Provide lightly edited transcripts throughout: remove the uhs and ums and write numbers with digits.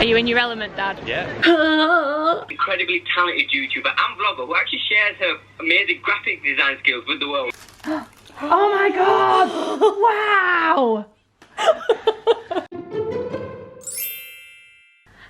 Are you in your element, Dad? Yeah. Incredibly talented YouTuber and vlogger who actually shares her amazing graphic design skills with the world. Oh my god! Wow!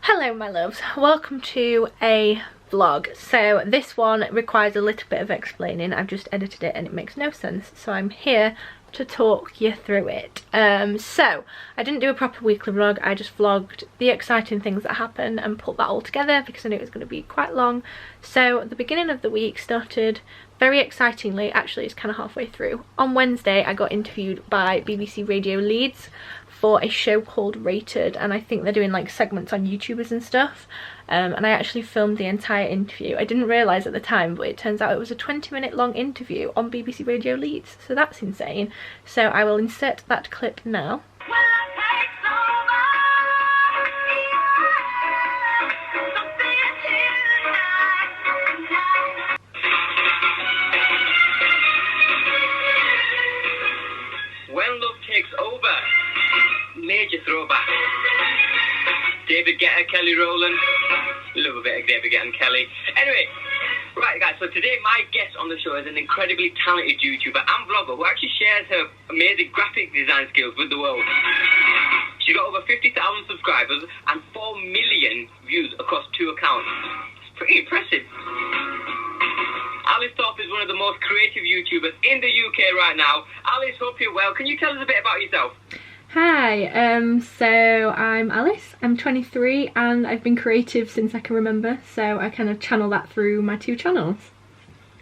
Hello my loves, welcome to a vlog. So this one requires a little bit of explaining. I've just edited it and it makes no sense, so I'm here to talk you through it. So I didn't do a proper weekly vlog, I just vlogged the exciting things that happened and put that all together because I knew it was going to be quite long. So the beginning of the week started very excitingly, actually it's kind of halfway through. On Wednesday I got interviewed by BBC Radio Leeds for a show called Rated, and I think they're doing like segments on YouTubers and stuff, and I actually filmed the entire interview. I didn't realise at the time, but it turns out it was a 20-minute long interview on BBC Radio Leeds, so that's insane. So I will insert that clip now. When Love Takes Over. Major throwback. David Guetta, Kelly Rowland. Love a bit of David Guetta and Kelly. Anyway, right guys, so today my guest on the show is an incredibly talented YouTuber and vlogger who actually shares her amazing graphic design skills with the world. She's got over 50,000 subscribers and 4 million views across 2 accounts. It's pretty impressive. Alice Thorpe is one of the most creative YouTubers in the UK right now. Alice, hope you're well. Can you tell us a bit about yourself? Hi, so I'm Alice, I'm 23 and I've been creative since I can remember, so I kind of channel that through my 2 channels.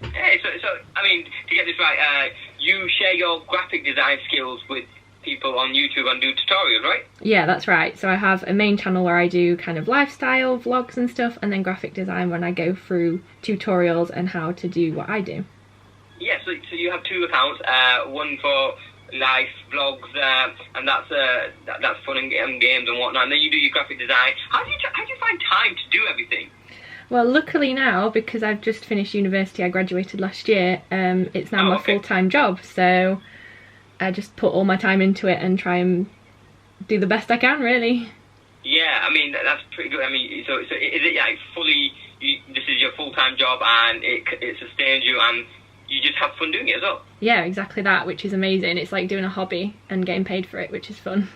Hey, so I mean, to get this right, you share your graphic design skills with people on YouTube and do tutorials, right? Yeah, that's right. So I have a main channel where I do kind of lifestyle vlogs and stuff, and then graphic design when I go through tutorials and how to do what I do. Yeah, so you have 2 accounts, one for life vlogs, and that's fun and games and whatnot, and then you do your graphic design. How do you find time to do everything? Well, luckily now, because I've just finished university, I graduated last year, it's now my full-time job, so I just put all my time into it and try and do the best I can, really. Yeah, I mean, that's pretty good. I mean, so is it like fully, this is your full-time job and it sustains you and you just have fun doing it as well? Yeah, exactly that, which is amazing. It's like doing a hobby and getting paid for it, which is fun.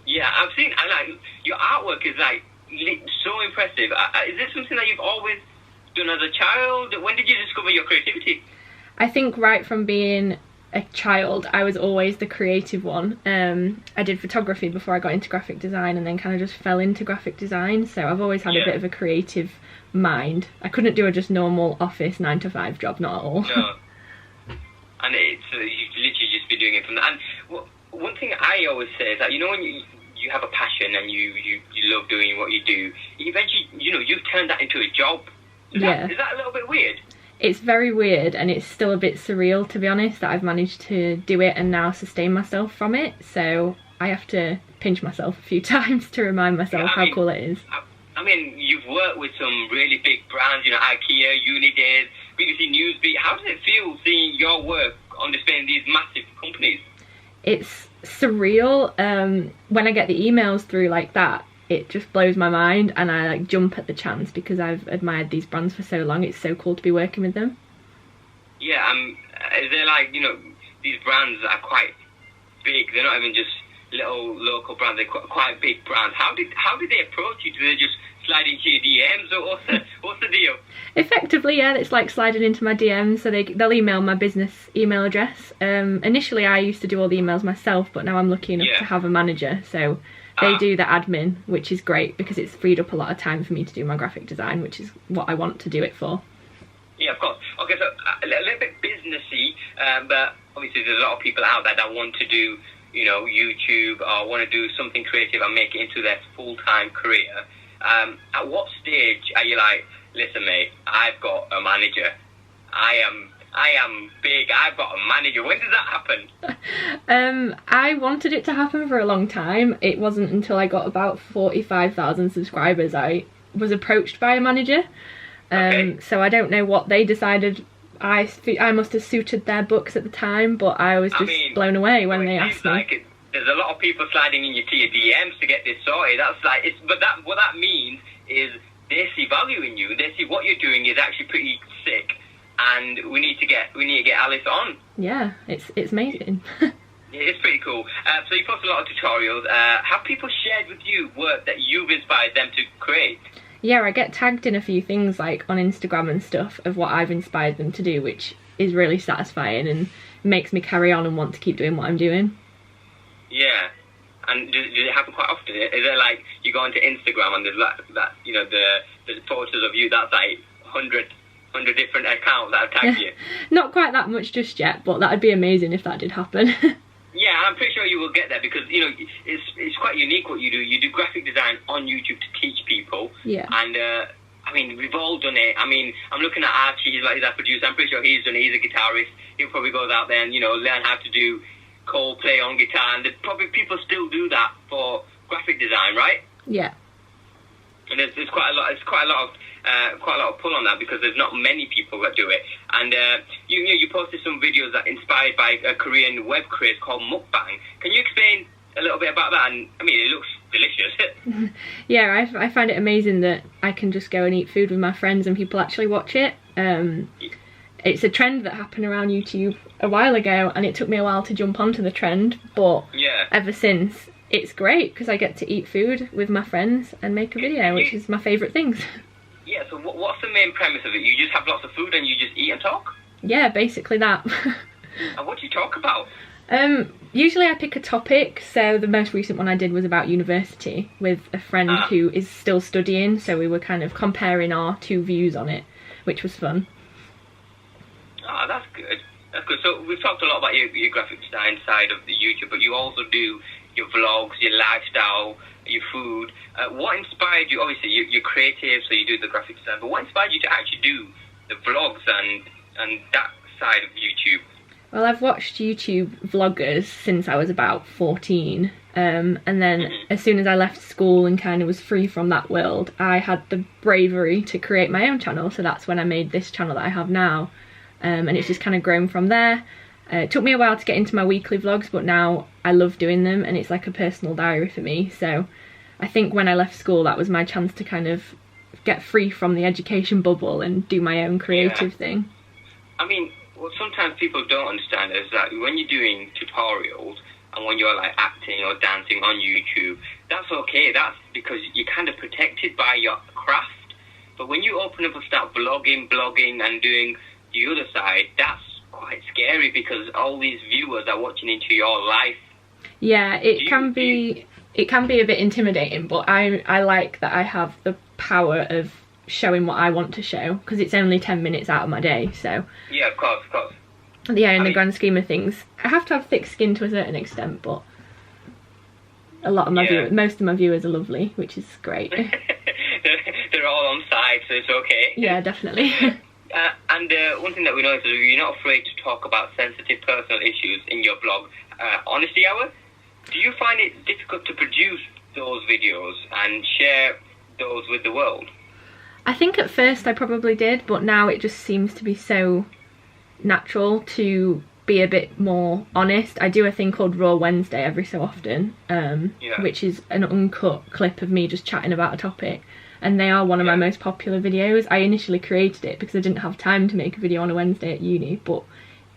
Yeah, I've seen, and like, your artwork is like so impressive. Is this something that you've always done as a child? When did you discover your creativity? I think right from being a child, I was always the creative one. I did photography before I got into graphic design and then kind of just fell into graphic design, so I've always had a bit of a creative mind. I couldn't do a just normal office 9-to-5 job, not at all. No. And it's you've literally just been doing it from that. And one thing I always say is that, you know, when you have a passion and you love doing what you do, eventually, you know, you've turned that into a job. Is that a little bit weird? It's very weird, and it's still a bit surreal, to be honest, that I've managed to do it and now sustain myself from it. So I have to pinch myself a few times to remind myself how cool it is. I mean, you've worked with some really big brands, you know, IKEA, Unidays, BBC Newsbeat. How does it feel seeing your work on display in these massive companies? It's surreal. When I get the emails through like that, it just blows my mind, and I like jump at the chance because I've admired these brands for so long. It's so cool to be working with them. Yeah, is there like, you know, these brands that are quite big, they're not even just little local brands, they're quite big brands. How did they approach you? Do they just slide into your DMs, or what's the deal? Effectively, yeah, it's like sliding into my DMs, so they'll email my business email address. Initially I used to do all the emails myself, but now I'm lucky enough to have a manager, so they do the admin, which is great because it's freed up a lot of time for me to do my graphic design, which is what I want to do it for. Yeah, of course. Okay, so a little bit businessy, but obviously there's a lot of people out there that want to do, you know, YouTube or want to do something creative and make it into their full-time career. At what stage are you like, listen mate, I've got a manager, I am big, I've got a manager? When did that happen? I wanted it to happen for a long time. It wasn't until I got about 45,000 subscribers I was approached by a manager. So I don't know what they decided. I must have suited their books at the time, but I was just blown away when they asked me. there's a lot of people sliding in to your DMs to get this sorted. That's like, what that means is they see value in you. They see what you're doing is actually pretty sick, and we need to get Alice on. Yeah, it's amazing. Yeah, it's pretty cool. So you post a lot of tutorials. Have people shared with you work that you've inspired them to create? Yeah, I get tagged in a few things like on Instagram and stuff of what I've inspired them to do, which is really satisfying and makes me carry on and want to keep doing what I'm doing. Yeah. And does it happen quite often? Is it like you go onto Instagram and there's that you know, the photos of you, that's like 100 different accounts that have tagged you? Not quite that much just yet, but that'd be amazing if that did happen. Yeah, I'm pretty sure you will get there because, you know, it's quite unique what you do. You do graphic design on YouTube to teach people. Yeah. And, I mean, we've all done it. I mean, I'm looking at Archie, he's our producer. I'm pretty sure he's done it. He's a guitarist. He'll probably go out there and, you know, learn how to do Coldplay on guitar. And probably people still do that for graphic design, right? Yeah. And there's quite a lot. It's quite a lot of pull on that because there's not many people that do it. And you posted some videos that inspired by a Korean web craze called mukbang. Can you explain a little bit about that? And I mean, it looks delicious. Yeah, I find it amazing that I can just go and eat food with my friends and people actually watch it. It's a trend that happened around YouTube a while ago, and it took me a while to jump onto the trend, but yeah, ever since, it's great because I get to eat food with my friends and make a video, which is my favourite things. Yeah, so what's the main premise of it? You just have lots of food and you just eat and talk? Yeah, basically that. And what do you talk about? Usually I pick a topic, so the most recent one I did was about university with a friend who is still studying, so we were kind of comparing our two views on it, which was fun. Oh, that's good. That's good. So we've talked a lot about your graphic design side of the YouTube, but you also do your vlogs, your lifestyle, your food. What inspired you? Obviously, you're creative, so you do the graphic design, but what inspired you to actually do the vlogs and that side of YouTube? Well, I've watched YouTube vloggers since I was about 14, and then as soon as I left school and kind of was free from that world, I had the bravery to create my own channel, so that's when I made this channel that I have now, and it's just kind of grown from there. It took me a while to get into my weekly vlogs, but now I love doing them and it's like a personal diary for me. So I think when I left school, that was my chance to kind of get free from the education bubble and do my own creative thing. I mean, what sometimes people don't understand is that when you're doing tutorials and when you're like acting or dancing on YouTube, that's okay. That's because you're kind of protected by your craft. But when you open up and start blogging and doing the other side, that's quite scary because all these viewers are watching into your life. Yeah, it can be a bit intimidating, but I like that I have the power of showing what I want to show because it's only 10 minutes out of my day, so yeah, of course. Yeah, in the grand scheme of things, I have to have thick skin to a certain extent, but a lot of my viewers, most of my viewers are lovely, which is great. They're all on side, so it's okay. Yeah, definitely. And one thing that we noticed is you're not afraid to talk about sensitive personal issues in your blog, Honesty Hour. Do you find it difficult to produce those videos and share those with the world? I think at first I probably did, but now it just seems to be so natural to be a bit more honest. I do a thing called Raw Wednesday every so often, which is an uncut clip of me just chatting about a topic. And they are one of my most popular videos. I initially created it because I didn't have time to make a video on a Wednesday at uni, but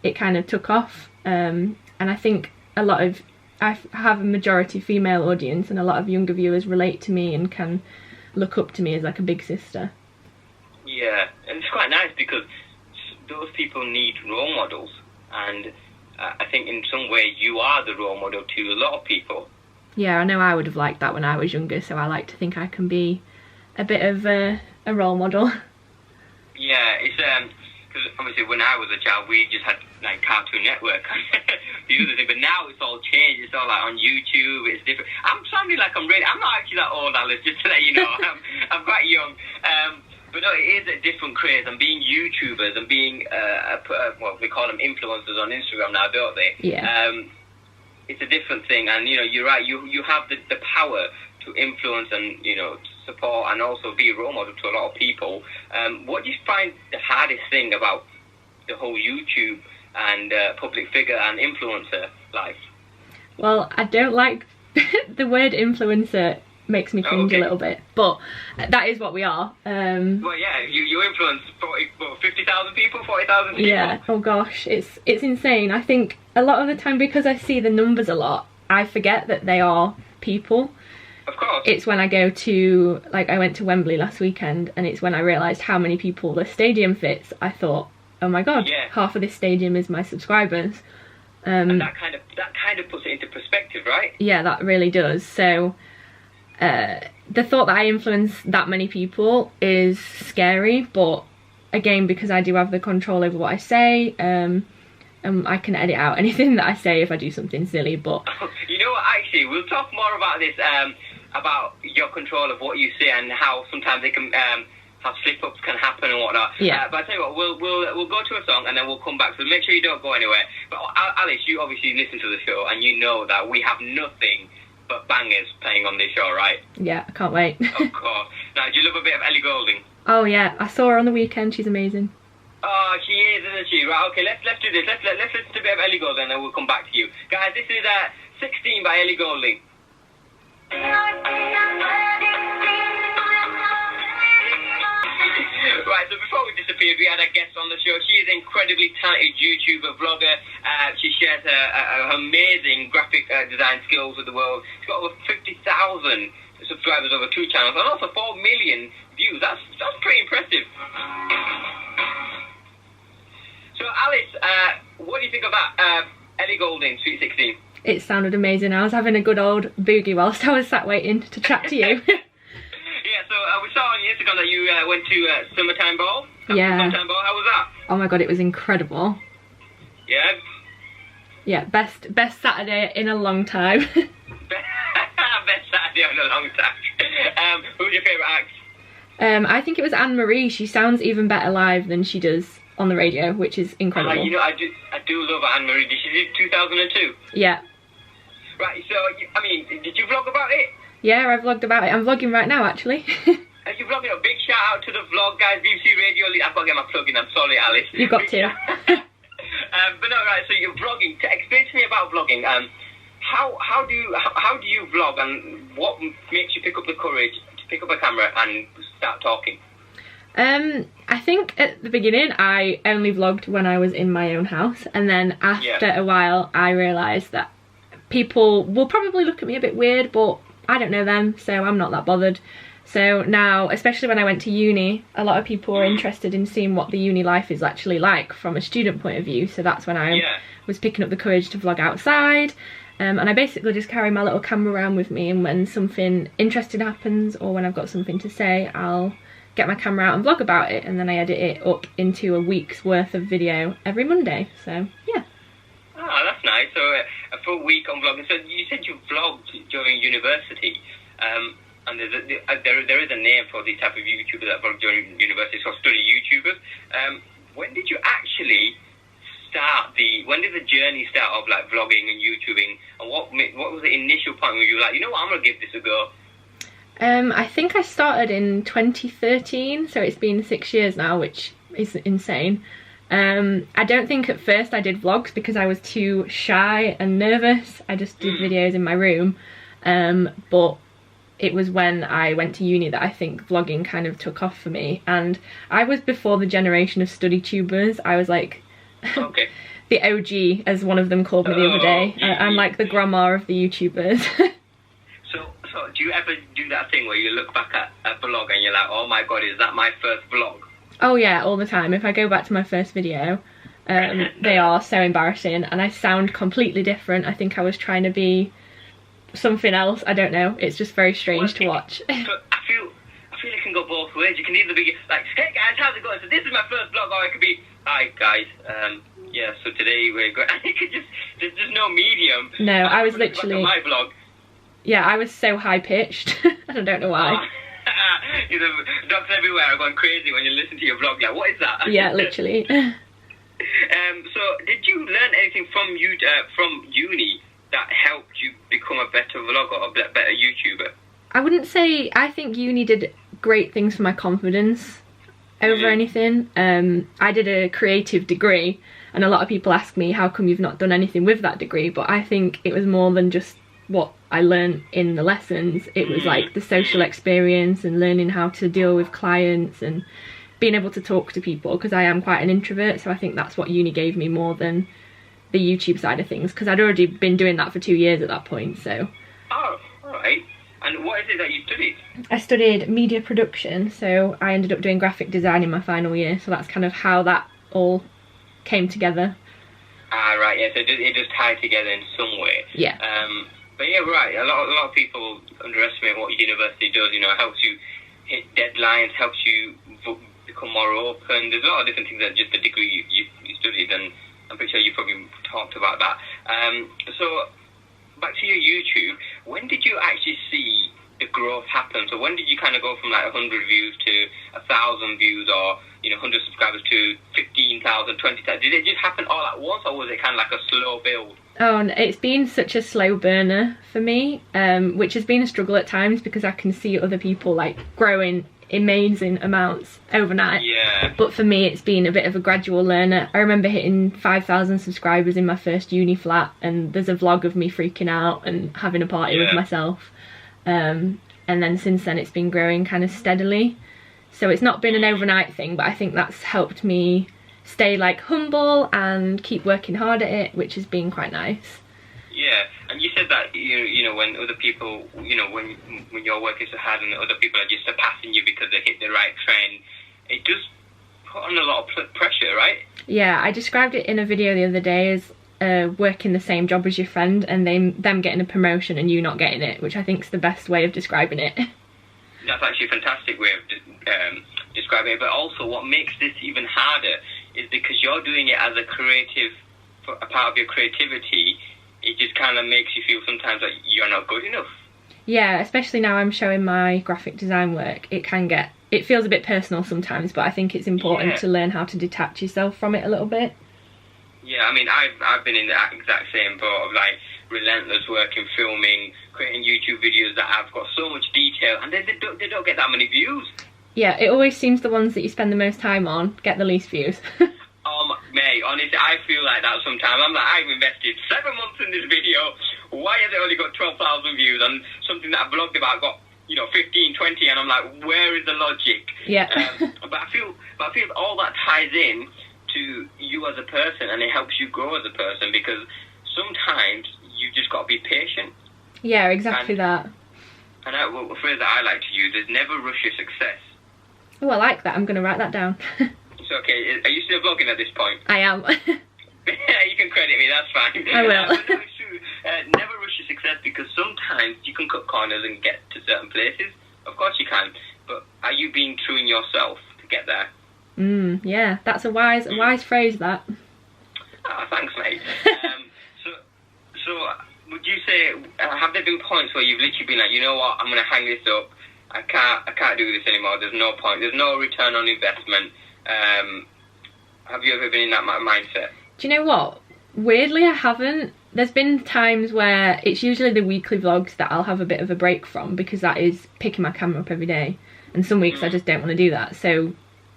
it kind of took off. And I think I have a majority female audience, and a lot of younger viewers relate to me and can look up to me as like a big sister. Yeah, and it's quite nice because those people need role models, and I think in some way you are the role model to a lot of people. Yeah, I know I would have liked that when I was younger, so I like to think I can be a bit of a role model. Yeah, it's because obviously when I was a child we just had like Cartoon Network the other thing, but now it's all changed. It's all like on YouTube. It's different. I'm sounding like I'm not actually that old, Alice, just to let you know. I'm quite young, but no, it is a different craze. And being YouTubers and being well, we call them influencers on Instagram now, don't they? Yeah. It's a different thing, and you know, you're right. You have the power to influence and, you know, support and also be a role model to a lot of people. What do you find the hardest thing about the whole YouTube and public figure and influencer life? Well, I don't like the word influencer. Makes me cringe a little bit, but that is what we are. Well, yeah, you influence 50,000 people, 40,000 people. Yeah. Oh gosh, it's insane. I think a lot of the time, because I see the numbers a lot, I forget that they are people. Of course. It's when I go to, like, I went to Wembley last weekend, and it's when I realised how many people the stadium fits. I thought, oh my god, half of this stadium is my subscribers. And that kind of puts it into perspective, right? Yeah, that really does. So the thought that I influence that many people is scary, but again, because I do have the control over what I say, I can edit out anything that I say if I do something silly. But you know what, actually, we'll talk more about this, about your control of what you say and how sometimes they can, how slip-ups can happen and whatnot. Yeah. But I tell you what, we'll go to a song and then we'll come back, so make sure you don't go anywhere. But Alice, you obviously listen to the show and you know that we have nothing but bangers playing on this show, right? Yeah, I can't wait. Of course. Now, do you love a bit of Ellie Goulding? Oh yeah, I saw her on the weekend. She's amazing. Oh, she is, isn't she? Right, okay, let's do this. Let's listen to a bit of Ellie Goulding and then we'll come back to you. Guys, this is 16 by Ellie Goulding. Right, so before we disappeared, we had a guest on the show. She is an incredibly talented YouTuber, vlogger. She shares her amazing graphic design skills with the world. She's got over 50,000 subscribers over 2 channels and also 4 million views. That's pretty impressive. So, Alice, what do you think of that Ellie Goulding, Sweet 16? It sounded amazing. I was having a good old boogie whilst I was sat waiting to chat to you. Yeah, so we saw on your Instagram that you went to Summertime Ball. Yeah. Summertime Ball, how was that? Oh my god, it was incredible. Yeah? Yeah, best Saturday in a long time. Best Saturday in a long time. Who was your favourite act? I think it was Anne Marie. She sounds even better live than she does on the radio, which is incredible. You know, I do love Anne Marie. Did she do 2002? Yeah. Right, so, I mean, did you vlog about it? Yeah, I vlogged about it. I'm vlogging right now, actually. Are you vlogging? A big shout out to the vlog guys, BBC Radio. I've got to get my plug in. I'm sorry, Alice. You've got to. But no, right. So you're vlogging. Explain to me about vlogging. How do you vlog, and what makes you pick up the courage to pick up a camera and start talking? I think at the beginning I only vlogged when I was in my own house, and then after a while I realised that people will probably look at me a bit weird, but I don't know them, so I'm not that bothered. So now, especially when I went to uni, a lot of people were interested in seeing what the uni life is actually like from a student point of view, so that's when I was picking up the courage to vlog outside. And I basically just carry my little camera around with me, and when something interesting happens or when I've got something to say, I'll get my camera out and vlog about it, and then I edit it up into a week's worth of video every Monday, so yeah. Oh, that's nice. So a full week on vlogging. So you said you vlogged during university, and there is a name for these type of YouTubers that vlog during university, so study YouTubers. When did you actually start when did the journey start of like vlogging and YouTubing, and what was the initial point where you were like, you know what, I'm gonna give this a go? I think I started in 2013, so it's been 6 years now, which is insane. I don't think at first I did vlogs because I was too shy and nervous. I just did videos in my room, but it was when I went to uni that I think vlogging kind of took off for me, and I was before the generation of study tubers. I was like the OG, as one of them called me the other day. I'm like the grandma of the YouTubers. So do you ever do that thing where you look back at a vlog and you're like, oh my god, is that my first vlog? Oh yeah, all the time. If I go back to my first video, they are so embarrassing and I sound completely different. I think I was trying to be something else. I don't know. It's just very strange to watch. I feel it can go both ways. You can either be like, hey guys, how's it going? So this is my first vlog, or it could be, hi guys, yeah, so today we're going, and it could just, there's no medium. No, I was literally, my vlog. Yeah, I was so high pitched. I don't know why. You know, dogs everywhere are going crazy when you listen to your vlog. Like, what is that? Yeah, literally. So, did you learn anything from uni that helped you become a better vlogger or a better YouTuber? I wouldn't say. I think uni did great things for my confidence over anything. I did a creative degree, And a lot of people ask me, how come you've not done anything with that degree? But I think it was more than just what I learned in the lessons. It was like the social experience and learning how to deal with clients and being able to talk to people, because I am quite an introvert. So I think that's what uni gave me more than the YouTube side of things, because I'd already been doing that for 2 years at that point. So. Oh, alright. And what is it that you studied? I studied media production, so I ended up doing graphic design in my final year, so that's kind of how that all came together. Ah, right, yeah, so it does tie together in some way. Yeah. But yeah, right, a lot of people underestimate what university does, you know, it helps you hit deadlines, helps you become more open. There's a lot of different things than just the degree you studied, and I'm pretty sure you probably talked about that. So, back to your YouTube, when did you actually see the growth happen? So when did you kind of go from like 100 views to 1,000 views, or, you know, 100 subscribers to 15,000, 20,000? Did it just happen all at once, or was it kind of like a slow build? Oh, it's been such a slow burner for me, which has been a struggle at times, because I can see other people like growing amazing amounts overnight. Yeah. But for me, it's been a bit of a gradual learner. I remember hitting 5,000 subscribers in my first uni flat, and there's a vlog of me freaking out and having a party with myself. And then since then it's been growing kind of steadily. So it's not been an overnight thing, but I think that's helped me stay like humble and keep working hard at it, which has been quite nice. Yeah, and you said that you know when other people, you know, when you're working so hard and other people are just surpassing you because they hit the right trend, it does put on a lot of pressure, right? Yeah, I described it in a video the other day as working the same job as your friend and them getting a promotion and you not getting it, which I think is the best way of describing it. That's actually a fantastic way of describing it, but also what makes this even harder is because you're doing it as a creative, a part of your creativity. It just kind of makes you feel sometimes that you're not good enough. Yeah, especially now I'm showing my graphic design work. It feels a bit personal sometimes, but I think it's important to learn how to detach yourself from it a little bit. Yeah, I mean, I've been in that exact same boat of like relentless work in filming, creating YouTube videos that have got so much detail, and they don't get that many views. Yeah, it always seems the ones that you spend the most time on get the least views. Mate, honestly, I feel like that sometimes. I'm like, I've invested 7 months in this video. Why has it only got 12,000 views? And something that I blogged about got, you know, 15, 20, and I'm like, where is the logic? Yeah. But I feel all that ties in to you as a person, and it helps you grow as a person, because sometimes you just got to be patient. Yeah, exactly that. And a phrase that I like to use is never rush your success. Oh, I like that. I'm going to write that down. It's okay. Are you still vlogging at this point? I am. You can credit me, that's fine. I will. No, it's true. Never rush your success, because sometimes you can cut corners and get to certain places. Of course you can. But are you being true in yourself to get there? Yeah, that's a wise phrase, that. Oh, thanks, mate. So would you say, have there been points where you've literally been like, you know what, I'm going to hang this up. I can't do this anymore. There's no point. There's no return on investment. Have you ever been in that mindset? Do you know what? Weirdly, I haven't. There's been times where it's usually the weekly vlogs that I'll have a bit of a break from, because that is picking my camera up every day. And some weeks I just don't want to do that. So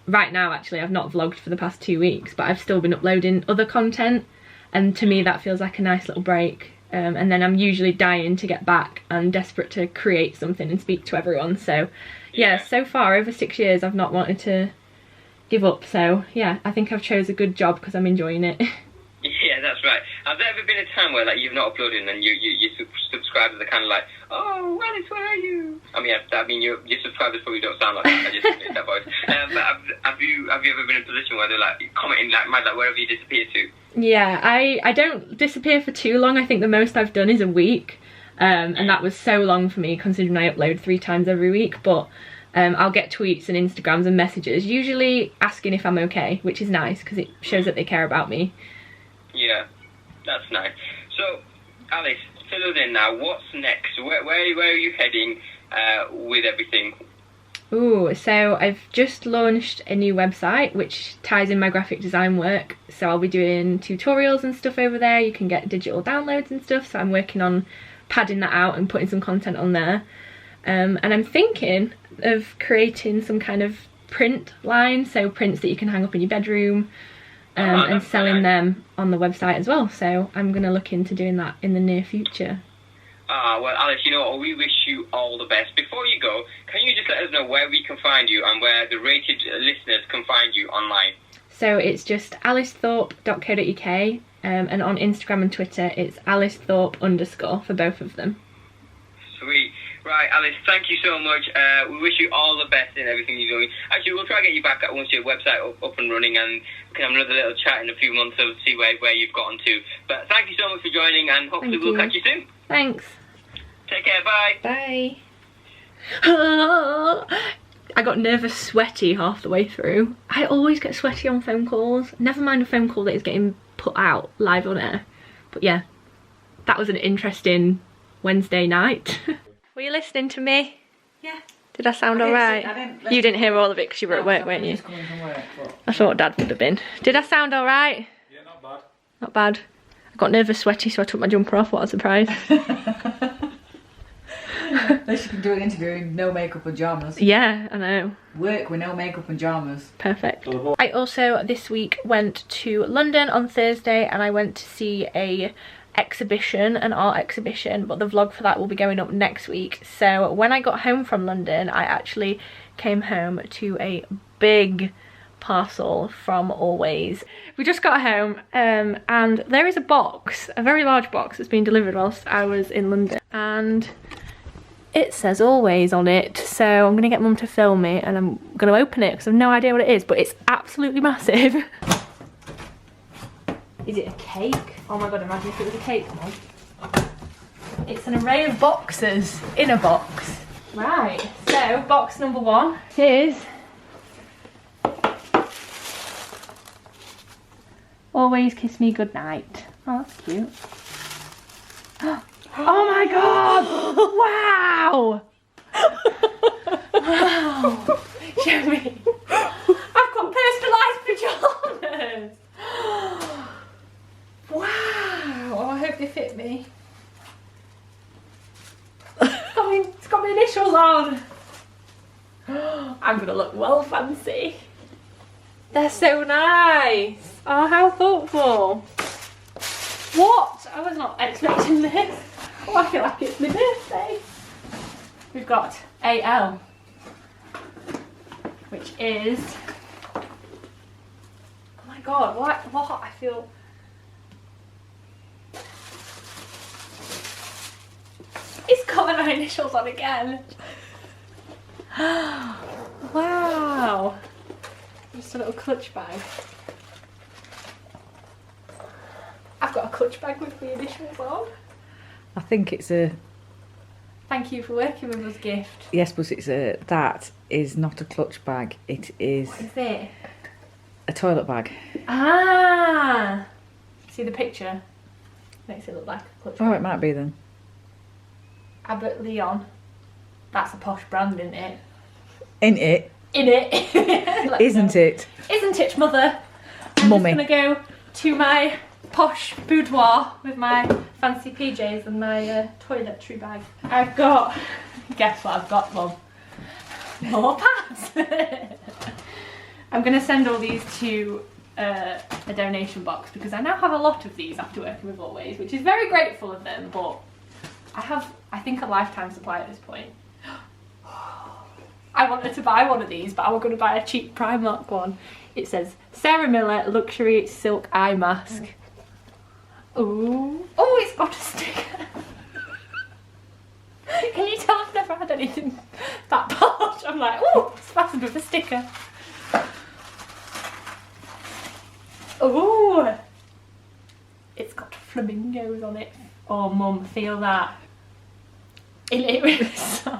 right now, actually, I've not vlogged for the past 2 weeks, but I've still been uploading other content. And to me, that feels like a nice little break. And then I'm usually dying to get back and desperate to create something and speak to everyone. So yeah, so far, over 6 years, I've not wanted to give up. So yeah, I think I've chose a good job because I'm enjoying it. Yeah, that's right. Has there ever been a time where like you've not uploaded and your subscribers are kind of like, oh, Alice, where are you? I mean, your subscribers probably don't sound like that. I just made that voice. But have you ever been in a position where they're like commenting like, where have you disappeared to? Yeah, I don't disappear for too long. I think the most I've done is a week, and that was so long for me considering I upload 3 times every week. But I'll get tweets and Instagrams and messages, usually asking if I'm okay, which is nice because it shows that they care about me. Yeah, that's nice. So, Alice, fill us in now. What's next? Where are you heading with everything? Ooh, so I've just launched a new website which ties in my graphic design work. So I'll be doing tutorials and stuff over there. You can get digital downloads and stuff. So I'm working on padding that out and putting some content on there. And I'm thinking of creating some kind of print line. So prints that you can hang up in your bedroom. and selling them on the website as well. So I'm going to look into doing that in the near future. Well, Alice, you know what? We wish you all the best. Before you go, can you just let us know where we can find you and where the rated listeners can find you online? So it's just alicethorpe.co.uk, and on Instagram and Twitter it's alicethorpe_ for both of them. Sweet. Right, Alice, thank you so much. We wish you all the best in everything you're doing. Actually, we'll try to get you back once your website up and running, and we can have another little chat in a few months to see where you've gotten to. But thank you so much for joining, and hopefully we'll catch you soon. Thanks. Take care, bye. Bye. I got nervous sweaty half the way through. I always get sweaty on phone calls. Never mind a phone call that is getting put out live on air. But yeah, that was an interesting Wednesday night. Were you listening to me? Yeah. Did I sound alright? You didn't hear all of it because you were at work, weren't you? I thought Dad would have been. Did I sound alright? Yeah, not bad. Not bad. I got nervous sweaty, so I took my jumper off. What a surprise. At least you can do an interview in no makeup and pyjamas. Yeah, I know. Work with no makeup and pyjamas. Perfect. I also this week went to London on Thursday, and I went to see an art exhibition, but the vlog for that will be going up next week. So when I got home from London, I actually came home to a big parcel from Always. We just got home, and there is a box, a very large box, that's been delivered whilst I was in London, and it says Always on it. So I'm gonna get Mum to film it, and I'm gonna open it because I've no idea what it is, but it's absolutely massive. Is it a cake? Oh my god, imagine if it was a cake, Mum. It's an array of boxes in a box. Right, so box number 1 is Always Kiss Me Goodnight. Oh, that's cute. Oh my god! Wow! Wow! Show me. I've got personalised pyjamas! Wow! Oh, I hope they fit me. It's got my initials on. I'm gonna look well fancy. They're so nice. Oh, how thoughtful. What? I was not expecting this. Oh, I feel like it's my birthday. We've got AL, which is, oh my god, what? I feel, it's got my initials on again. Wow. Just a little clutch bag. I've got a clutch bag with the initials on. I think it's a... Thank you for working with us gift. Yes, but it's a... That is not a clutch bag. It is... What is it? A toilet bag. Ah! See the picture? Makes it look like a clutch bag. Oh, it might be then. Abbott Leon. That's a posh brand, isn't it? In it. In it. Isn't it? Isn't it, mother? I'm Mummy. just gonna go to my posh boudoir with my fancy PJs and my toiletry bag. I've got, guess what I've got, Mum? More pads. I'm gonna send all these to a donation box because I now have a lot of these after working with Always, which is very grateful of them, but I have, I think, a lifetime supply at this point. I wanted to buy one of these, but I was going to buy a cheap Primark one. It says Sarah Miller Luxury Silk Eye Mask. Ooh. Oh, it's got a sticker. Can you tell I've never had anything that posh? I'm like, oh, it's fastened with a sticker. Ooh. It's got flamingos on it. Oh, Mum, feel that. It was so...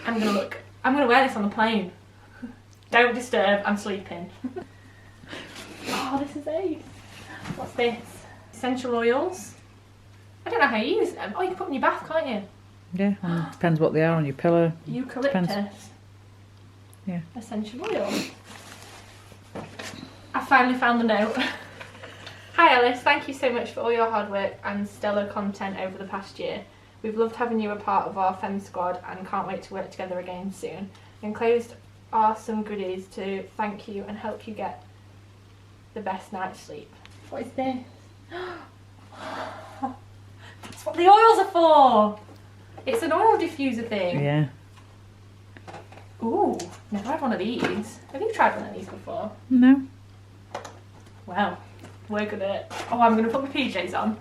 I'm gonna wear this on the plane. Don't disturb, I'm sleeping. Oh, this is ace. What's this? Essential oils. I don't know how you use them. Oh, you can put them in your bath, can't you? Yeah, depends what they are on your pillow. Eucalyptus. Depends. Yeah. Essential oil. I finally found the note. Hi Alice, thank you so much for all your hard work and stellar content over the past year. We've loved having you a part of our Fem Squad and can't wait to work together again soon. Enclosed are some goodies to thank you and help you get the best night's sleep. What is this? That's what the oils are for! It's an oil diffuser thing. Yeah. Ooh, never had one of these. Have you tried one of these before? No. Well, we're gonna... Oh, I'm gonna put my PJs on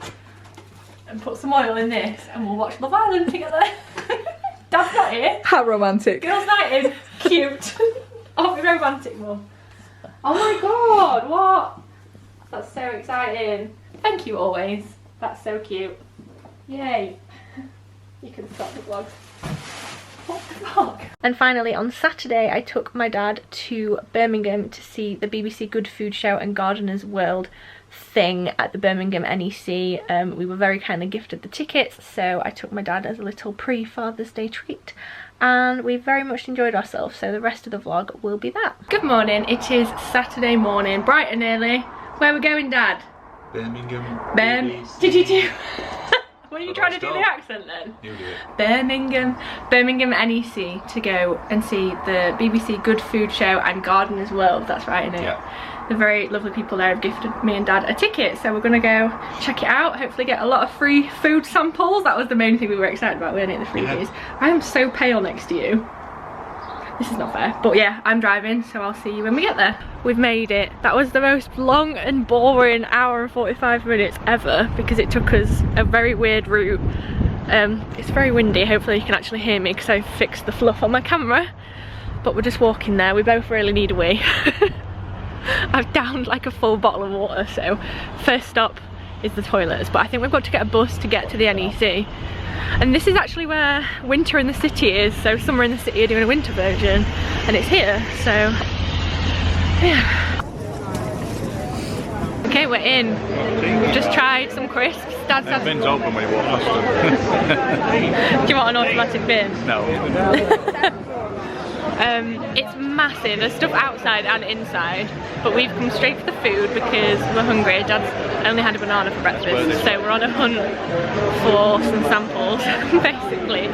and put some oil in this and we'll watch Love Island together. Dad's not here. How romantic. Girls' night in. Cute. Oh, we're romantic, Mum. Oh my god, what? That's so exciting. Thank you always. That's so cute. Yay. You can stop the vlog. What the fuck? And finally on Saturday I took my dad to Birmingham to see the BBC Good Food Show and Gardener's World thing at the Birmingham NEC. We were very kindly gifted the tickets, so I took my dad as a little pre-Father's Day treat and we very much enjoyed ourselves, so the rest of the vlog will be that. Good morning, it is Saturday morning, bright and early. Where are we going, Dad? Birmingham. Did you do... Were you trying to do the accent then? You do it. Birmingham NEC to go and see the BBC Good Food Show and Gardener's World. That's right, isn't it? Yeah. The very lovely people there have gifted me and Dad a ticket, so we're gonna go check it out. Hopefully get a lot of free food samples. That was the main thing we were excited about, weren't it? The freebies. I am so pale next to you. This is not fair, but yeah, I'm driving, so I'll see you when we get there. We've made it. That was the most long and boring hour and 45 minutes ever because it took us a very weird route. It's very windy, hopefully you can actually hear me because I fixed the fluff on my camera. But we're just walking there, we both really need a wee. I've downed like a full bottle of water, so first stop is the toilets, but I think we've got to get a bus to get to the NEC. And this is actually where Winter in the City is, so Summer in the City are doing a winter version and it's here, so yeah. Okay, we're in. We've just tried some crisps. Dad's The bin's open when you walk past them. Do you want an automatic bin? No. It's massive. There's stuff outside and inside, but we've come straight for the food because we're hungry. Dad's only had a banana for breakfast, so we're on a hunt for some samples, basically.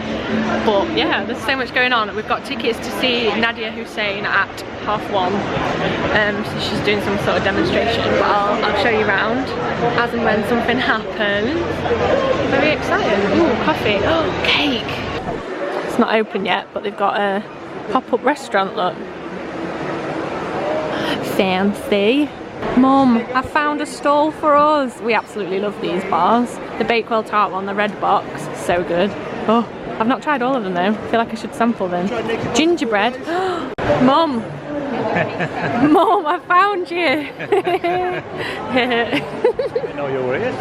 But yeah, there's so much going on. We've got tickets to see Nadia Hussain at 1:30. So she's doing some sort of demonstration, but I'll show you around as and when something happens. Very excited. Ooh, coffee. Oh, cake. It's not open yet, but they've got a pop-up restaurant, look. Fancy. Mum, I found a stall for us. We absolutely love these bars. The Bakewell tart one, the red box, so good. Oh, I've not tried all of them though. I feel like I should sample them. Gingerbread. Mum. Mum, I found you. I know you were here.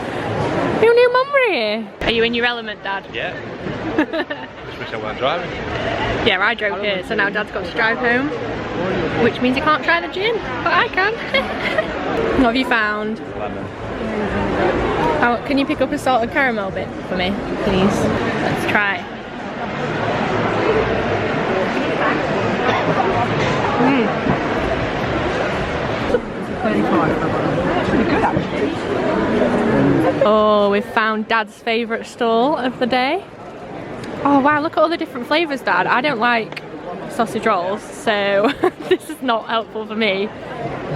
Who knew Mum were here? Are you in your element, Dad? Yeah. Just wish I weren't driving. Yeah, I drove here, so now Dad's got to drive home, which means he can't try the gin, but I can. What have you found? Lemon. Oh, can you pick up a salted caramel bit for me, please? Let's try. Oh, we've found Dad's favourite stall of the day. Oh wow, look at all the different flavours, Dad. I don't like sausage rolls, so this is not helpful for me.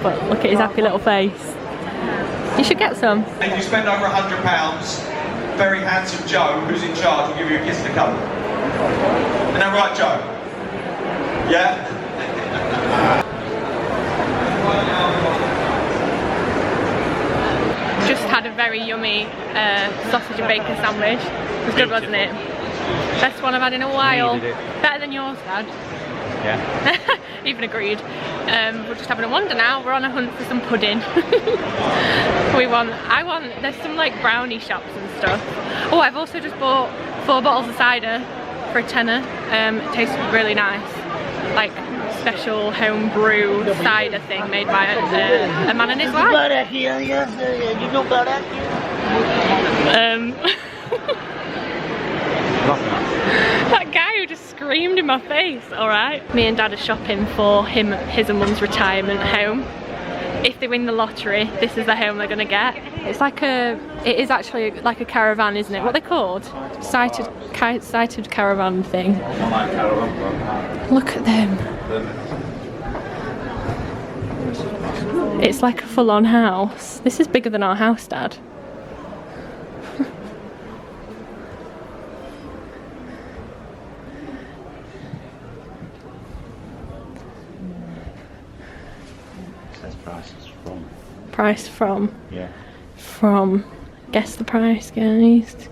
But look at his happy little face. You should get some. And you spend over £100, very handsome Joe, who's in charge, will give you a kiss to come. Isn't that right, Joe? Yeah? Just had a very yummy sausage and bacon sandwich. It was good, wasn't it? Best one I've had in a while. Better than yours, Dad. Yeah. Even agreed. We're just having a wander now. We're on a hunt for some pudding. There's some like brownie shops and stuff. Oh, I've also just bought 4 bottles of cider for a tenner. It tastes really nice. Like special home brew cider thing made by a man and his wife. That guy who just screamed in my face, alright. Me and Dad are shopping for his and Mum's retirement home. If they win the lottery, this is the home they're gonna get. It's like it is actually like a caravan, isn't it? What are they called? Sighted caravan thing. Look at them. It's like a full-on house. This is bigger than our house, Dad. Says prices from. Price from. Yeah. From. Guess the price, guys.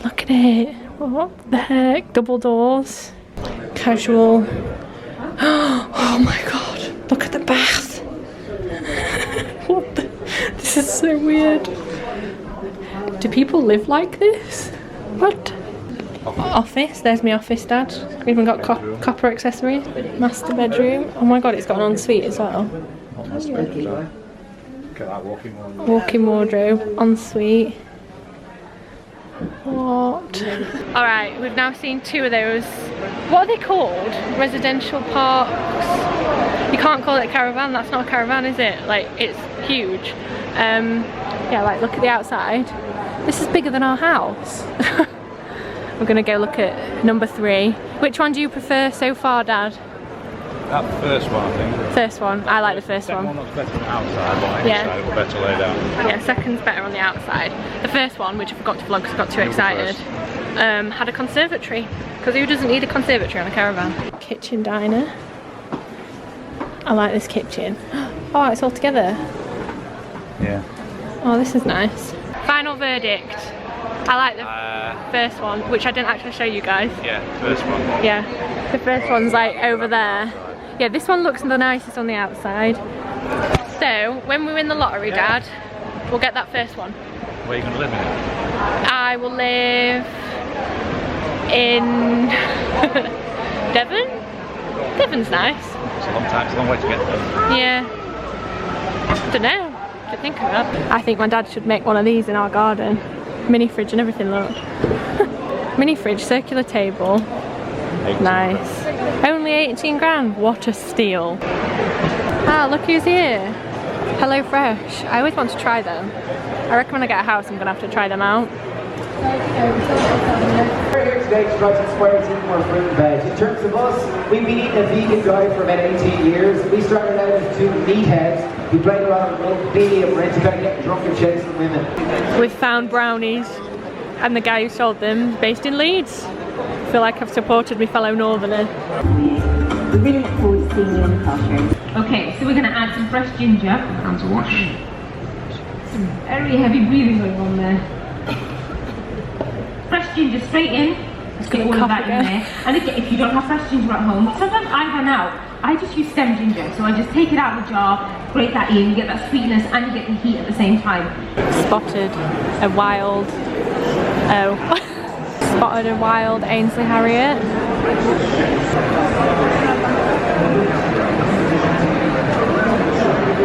Look at it. What the heck? Double doors. Casual. Oh my god. Look at the bath. What the? This is so weird. Do people live like this? What? Office. There's my office, Dad. We've even got copper accessories. Master bedroom. Oh my god, it's got an ensuite as well. Not master bedroom, sorry. Look at that walking wardrobe. Walk-in wardrobe, ensuite. What? Alright, we've now seen 2 of those. What are they called? Residential parks. You can't call it a caravan, that's not a caravan, is it? Like, it's huge. Yeah, like, look at the outside. This is bigger than our house. We're gonna go look at number 3. Which one do you prefer so far, Dad? That first one, I think. First one. I like the first Second one. one looks better on the outside, but Yeah. inside it better laid out. Yeah, second's better on the outside. The first one, which I forgot to vlog because I got too excited, had a conservatory. Because who doesn't need a conservatory on a caravan? Kitchen diner. I like this kitchen. Oh, it's all together. Yeah. Oh, this is nice. Final verdict. I like the first one, which I didn't actually show you guys. Yeah, first one. Yeah, the first one's like over there. Yeah, this one looks the nicest on the outside. So, when we win the lottery, Dad, we'll get that first one. Where are you going to live in it? I will live in Devon. Devon's nice. It's a long time, it's a long way to get there. Yeah. Don't know. Don't think of that. I think my dad should make one of these in our garden. Mini fridge and everything, look. Mini fridge, circular table. Nice. Only 18 grand. What a steal. Ah, look who's here. Hello Fresh. I always want to try them. I reckon when I get a house I'm gonna have to try them out. We're here today to try to inspire some more fruit and veg. In terms of us, we've been eating a vegan diet for about 18 years. We started out as 2 meatheads. We played around with rugby and we're into kind of getting drunk and chasing women. We've found brownies and the guy who sold them is based in Leeds. I feel like I've supported my fellow northerner. We really look forward to seeing you in the classroom. Okay, so we're going to add some fresh ginger. Hands to wash. Some very heavy breathing going on there. Fresh ginger straight in. Let's get all of that in there. And again, if you don't have fresh ginger at home, sometimes I run out. I just use stem ginger, so I just take it out of the jar, grate that in, you get that sweetness and you get the heat at the same time. Spotted a wild, spotted a wild Ainsley Harriet.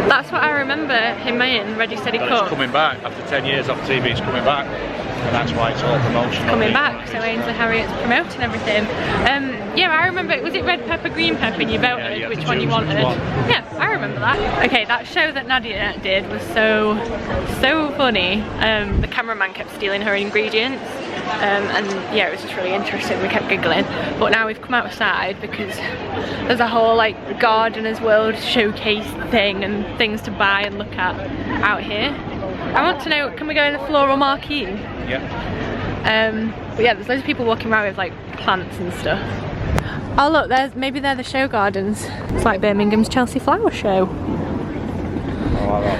That's what I remember him in Ready Steady But Cook. it's coming back after 10 years off TV. It's coming back, and that's why it's all promotion. Coming back, so Ainsley Harriet's promoting everything. Yeah, I remember, was it red pepper, green pepper, and you voted you had which to one you choose which wanted? one. Yeah, I remember that. Okay, that show that Nadia did was so funny. The cameraman kept stealing her ingredients. And yeah, it was just really interesting. We kept giggling, but now we've come outside because there's a whole like Gardener's World showcase thing and things to buy and look at out here. I want to know, can we go in the floral marquee? Yeah. But yeah, there's loads of people walking around with like plants and stuff. Oh look, maybe they're the show gardens. It's like Birmingham's Chelsea Flower Show.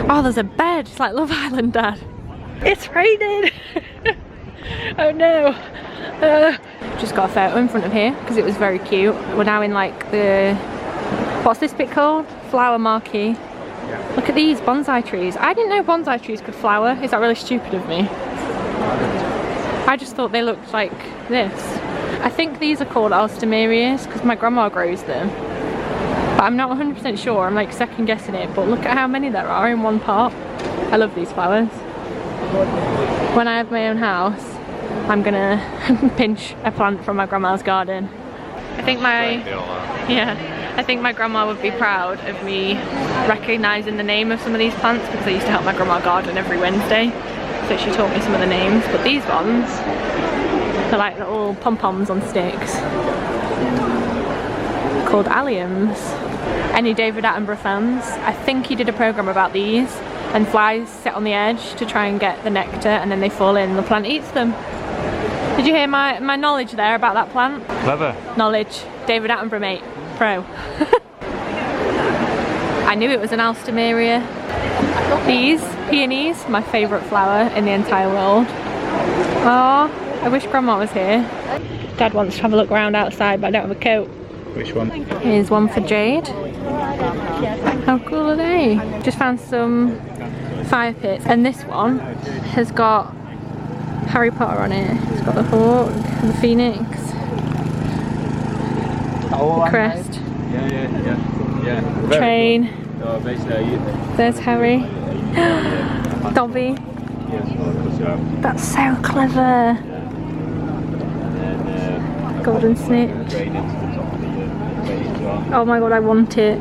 Oh, there's a bed. It's like Love Island, Dad. It's raining. Oh no. Just got a photo in front of here because it was very cute. We're now in like the, what's this bit called? Flower marquee. Yeah. Look at these bonsai trees. I didn't know bonsai trees could flower. Is that really stupid of me? I just thought they looked like this. I think these are called Alstomerias because my grandma grows them. But I'm not 100% sure. I'm like second guessing it. But look at how many there are in one pot. I love these flowers. When I have my own house, I'm gonna pinch a plant from my grandma's garden. I think I think my grandma would be proud of me recognising the name of some of these plants because I used to help my grandma garden every Wednesday. So she taught me some of the names, but these ones are like little pom-poms on sticks. called alliums. Any David Attenborough fans? I think he did a programme about these, and flies sit on the edge to try and get the nectar, and then they fall in and the plant eats them. Did you hear my knowledge there about that plant? Clever. Knowledge. David Attenborough, mate. Pro. I knew it was an Alstroemeria. These peonies, my favourite flower in the entire world. Oh, I wish Grandma was here. Dad wants to have a look around outside, but I don't have a coat. Which one? Here's one for Jade. How cool are they? Just found some fire pits, and this one has got Harry Potter on it. It's got the hawk, the phoenix, the crest, train. There's Harry. Dobby. That's so clever. Golden snitch. Oh my god, I want it.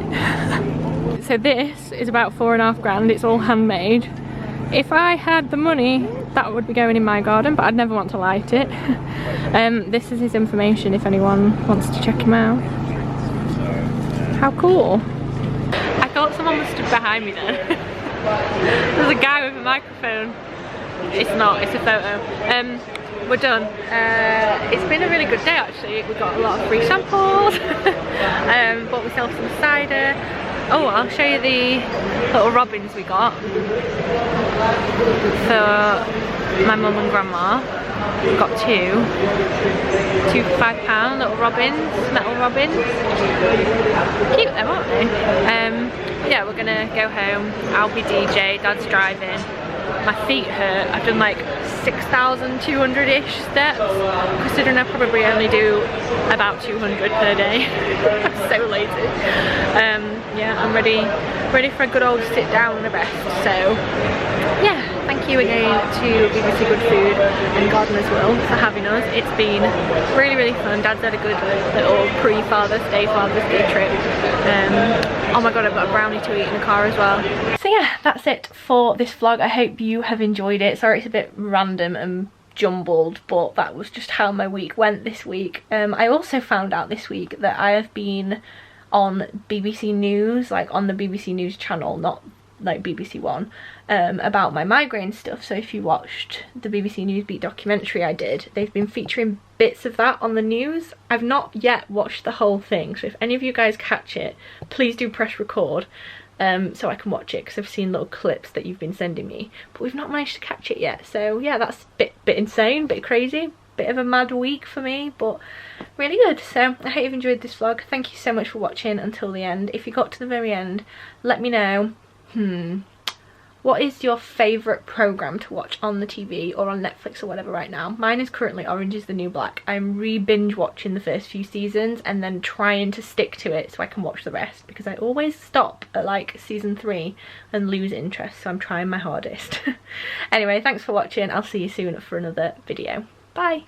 So this is about £4.5 grand. It's all handmade. If I had the money, that would be going in my garden, but I'd never want to light it. This is his information if anyone wants to check him out. How cool. I thought someone was stood behind me then. There's a guy with a microphone. It's not, it's a photo. We're done. It's been a really good day actually. We got a lot of free samples. Bought myself some cider. Oh, I'll show you the little robins we got for my mum and grandma. We got two for £5 little robins, metal robins. Cute them, aren't they? Yeah, we're gonna go home. I'll be DJ, Dad's driving. My feet hurt. I've done like 6,200-ish steps, considering I probably only do about 200 per day. I'm so lazy. Yeah, I'm ready for a good old sit down and a rest. So yeah, thank you again to BBC Good Food and Gardener's Will for having us. It's been really fun. Dad's had a good little pre-Father's Day trip. Oh my god, I've got a brownie to eat in the car as well. So yeah, that's it for this vlog. I hope you have enjoyed it. Sorry it's a bit random and jumbled, but that was just how my week went this week. I also found out this week that I have been on BBC News, like on the BBC News channel, not like BBC One, about my migraine stuff. So if you watched the BBC Newsbeat documentary I did, they've been featuring bits of that on the news. I've not yet watched the whole thing, so if any of you guys catch it, please do press record so I can watch it, because I've seen little clips that you've been sending me, but we've not managed to catch it yet. So yeah, that's a bit insane, bit crazy, bit of a mad week for me, but really good. So I hope you've enjoyed this vlog. Thank you so much for watching until the end. If you got to the very end, let me know what is your favourite programme to watch on the TV or on Netflix or whatever right now. Mine is currently Orange is the New Black. I'm re-binge watching the first few seasons and then trying to stick to it so I can watch the rest, because I always stop at like season 3 and lose interest, so I'm trying my hardest. Anyway, thanks for watching. I'll see you soon for another video. Bye!